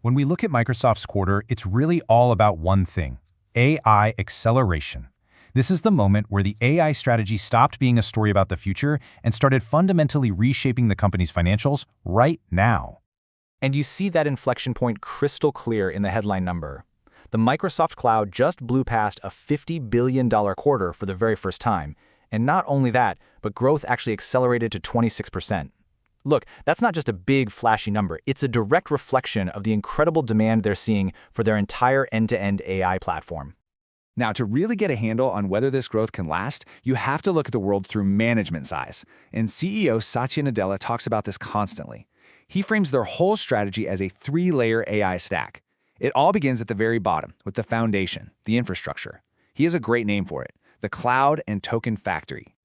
When we look at Microsoft's quarter, it's really all about one thing: AI acceleration. This is the moment where the AI strategy stopped being a story about the future and started fundamentally reshaping the company's financials right now. And you see that inflection point crystal clear in the headline number. The Microsoft Cloud just blew past a $50 billion quarter for the very first time. And not only that, but growth actually accelerated to 26%. Look, that's not just a big, flashy number. It's a direct reflection of the incredible demand they're seeing for their entire end-to-end AI platform. Now, to really get a handle on whether this growth can last, you have to look at the world through management size. And CEO Satya Nadella talks about this constantly. He frames their whole strategy as a three-layer AI stack. It all begins at the very bottom, with the foundation, the infrastructure. He has a great name for it: the Cloud and Token Factory.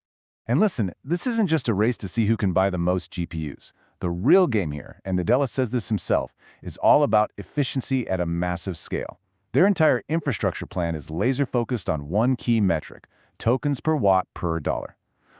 And listen, this isn't just a race to see who can buy the most GPUs. The real game here, and Nadella says this himself, is all about efficiency at a massive scale. Their entire infrastructure plan is laser-focused on one key metric: tokens per watt per dollar.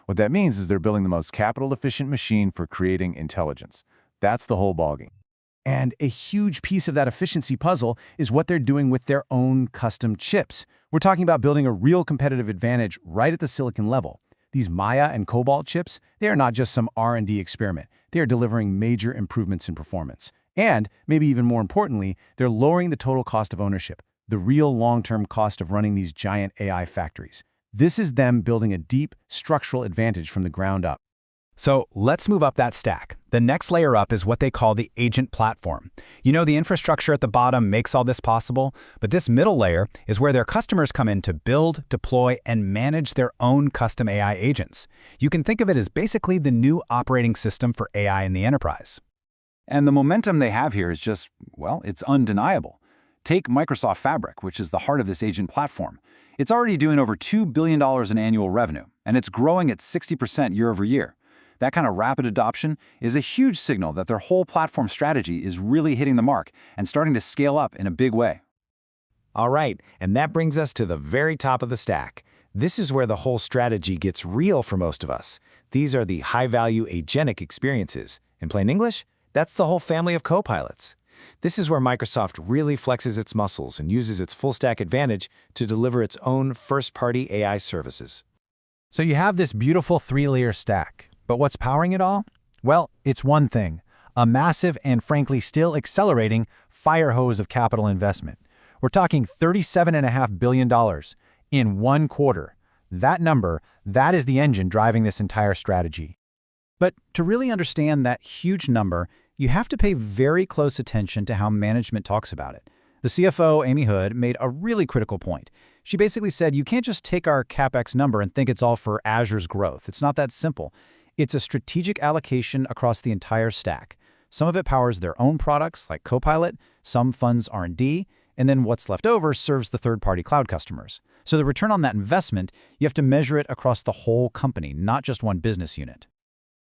What that means is they're building the most capital-efficient machine for creating intelligence. That's the whole ballgame. And a huge piece of that efficiency puzzle is what they're doing with their own custom chips. We're talking about building a real competitive advantage right at the silicon level. These Maya and Cobalt chips, they are not just some R&D experiment. They are delivering major improvements in performance. And, maybe even more importantly, they're lowering the total cost of ownership, the real long-term cost of running these giant AI factories. This is them building a deep structural advantage from the ground up. So let's move up that stack. The next layer up is what they call the agent platform. You know, the infrastructure at the bottom makes all this possible, but this middle layer is where their customers come in to build, deploy, and manage their own custom AI agents. You can think of it as basically the new operating system for AI in the enterprise. And the momentum they have here is just, well, it's undeniable. Take Microsoft Fabric, which is the heart of this agent platform. It's already doing over $2 billion in annual revenue, and it's growing at 60% year over year. That kind of rapid adoption is a huge signal that their whole platform strategy is really hitting the mark and starting to scale up in a big way. All right, and that brings us to the very top of the stack. This is where the whole strategy gets real for most of us. These are the high-value agentic experiences. In plain English, that's the whole family of copilots. This is where Microsoft really flexes its muscles and uses its full-stack advantage to deliver its own first-party AI services. So you have this beautiful three-layer stack. But what's powering it all? Well, it's one thing: a massive and frankly still accelerating fire hose of capital investment. We're talking $37.5 billion in one quarter. That number, that is the engine driving this entire strategy. But to really understand that huge number, you have to pay very close attention to how management talks about it. The CFO, Amy Hood, made a really critical point. She basically said, you can't just take our CapEx number and think it's all for Azure's growth. It's not that simple. It's a strategic allocation across the entire stack. Some of it powers their own products, like Copilot, some funds R&D, and then what's left over serves the third-party cloud customers. So the return on that investment, you have to measure it across the whole company, not just one business unit.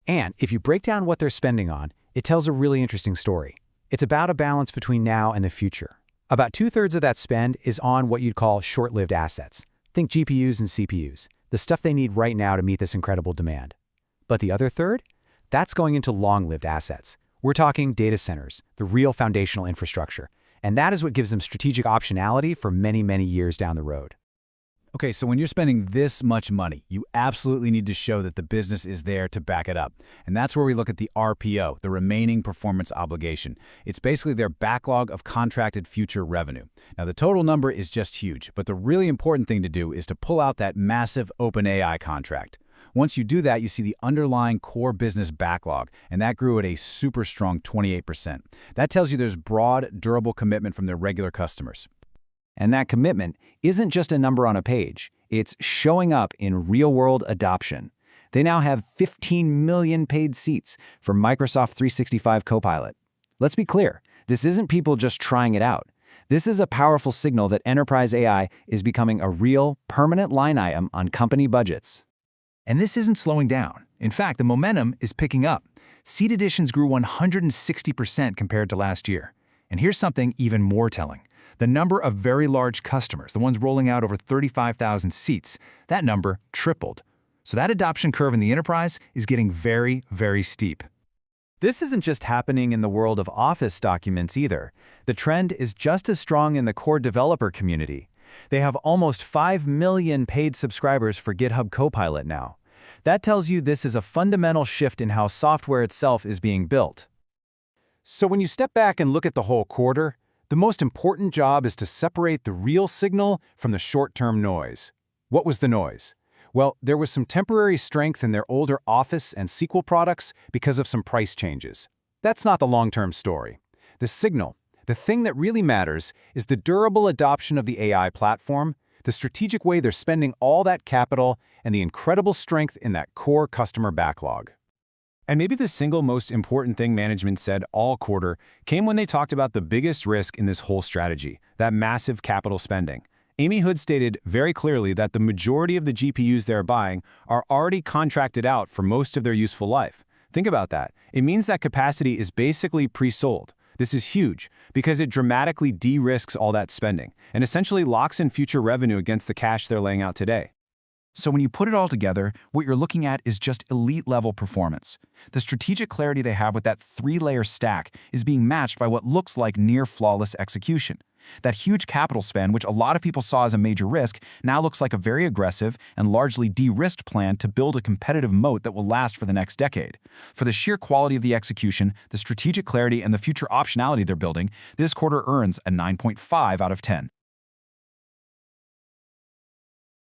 And if you break down what they're spending on, it tells a really interesting story. It's about a balance between now and the future. About 2/3 of that spend is on what you'd call short-lived assets. Think GPUs and CPUs, the stuff they need right now to meet this incredible demand. But the other third? That's going into long-lived assets. We're talking data centers, the real foundational infrastructure. And that is what gives them strategic optionality for many, many years down the road. Okay, so when you're spending this much money, you absolutely need to show that the business is there to back it up. And that's where we look at the RPO, the remaining performance obligation. It's basically their backlog of contracted future revenue. Now, the total number is just huge, but the really important thing to do is to pull out that massive OpenAI contract. Once you do that, you see the underlying core business backlog, and that grew at a super strong 28%. That tells you there's broad, durable commitment from their regular customers. And that commitment isn't just a number on a page. It's showing up in real-world adoption. They now have 15 million paid seats for Microsoft 365 Copilot. Let's be clear, this isn't people just trying it out. This is a powerful signal that enterprise AI is becoming a real, permanent line item on company budgets. And this isn't slowing down. In fact, the momentum is picking up. Seat additions grew 160% compared to last year. And here's something even more telling. The number of very large customers, the ones rolling out over 35,000 seats, that number tripled. So that adoption curve in the enterprise is getting very, very steep. This isn't just happening in the world of Office documents either. The trend is just as strong in the core developer community. They have almost 5 million paid subscribers for GitHub Copilot now. That tells you this is a fundamental shift in how software itself is being built. So when you step back and look at the whole quarter, the most important job is to separate the real signal from the short-term noise. What was the noise? Well, there was some temporary strength in their older Office and SQL products because of some price changes. That's not the long-term story. The signal, the thing that really matters, is the durable adoption of the AI platform, the strategic way they're spending all that capital, and the incredible strength in that core customer backlog. And maybe the single most important thing management said all quarter came when they talked about the biggest risk in this whole strategy, that massive capital spending. Amy Hood stated very clearly that the majority of the GPUs they're buying are already contracted out for most of their useful life. Think about that. It means that capacity is basically pre-sold. This is huge because it dramatically de-risks all that spending and essentially locks in future revenue against the cash they're laying out today. So when you put it all together, what you're looking at is just elite-level performance. The strategic clarity they have with that three-layer stack is being matched by what looks like near-flawless execution. That huge capital spend, which a lot of people saw as a major risk, now looks like a very aggressive and largely de-risked plan to build a competitive moat that will last for the next decade. For the sheer quality of the execution, the strategic clarity, and the future optionality they're building, this quarter earns a 9.5 out of 10.